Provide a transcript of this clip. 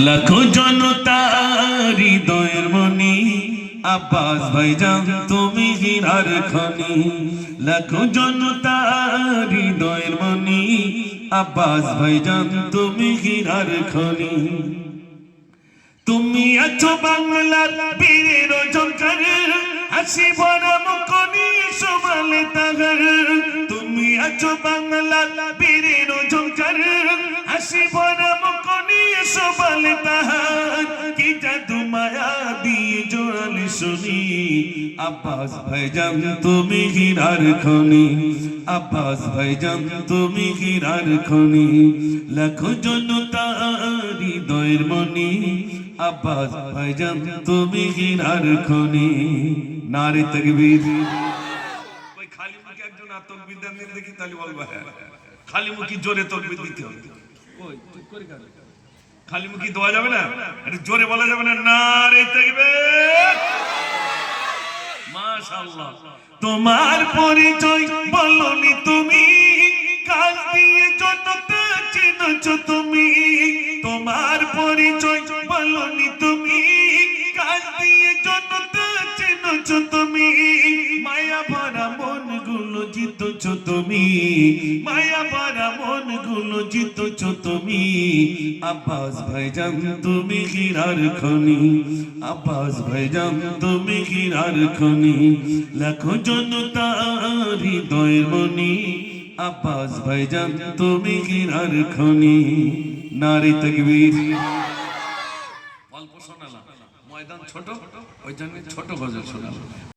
লাখো জনতার হৃদয়ের মনি আব্বাস ভাইজান তুমি হীরার খনি। লাখো জনতার হৃদয়ের মনি আব্বাস ভাইজান তুমি হীরার খনি। তুমি আছো বাংলার বীরের ঝংকার, হাসি ভরা মুখ নিয়ে শোভালে তাহার। তুমি আছো বাংলার বীরের ঝংকার, হাসি ভরা মুখ নিয়ে শোভালে তাহার। কি জাদু মায়া দিয়ে জোড়ালে শুনি আব্বাস ভাইজান তুমি হীরার খনি। আব্বাস ভাইজান তুমি হীরার খনি। লাখো জনতার হৃদয়ের মনি আব্বাস ভাইজান তুমি হীরার খনি। নারে তাকবীর। ওই খালি মুখে একজন তাকবীর দেন দেখি তালি বলবা। খালি মুখে জোরে তাকবীর দিতে হবে। ওই চুপ করে কার খালি মুখে দেওয়া যাবে না, একটু জোরে বলা যাবে না। নারে তাকবীর। মাশাআল্লাহ। তোমার পরিচয় বলনি তুমি, কাজ দিয়ে জনতা চিনছো তুমি। তোমার পরিচয় বলনি তুমি, কাজ দিয়ে জনতা চিনছো তুমি। মায়া ভরা মন গুলো জিতছো তুমি, মায়া ভরা মন গুলো জিতছো তুমি। আব্বাস ভাইজান তুমি হীরার খনি। আব্বাস ভাইজান তুমি হীরার খনি। লাখো জনতার হৃদয়ের মনি আব্বাস ভাইজান তুমি হীরার খনি। নারে তাকবীর। অল্প শোনালাম, ময়দান ছোট, ওই জন্য ছোট গজল শোনালাম।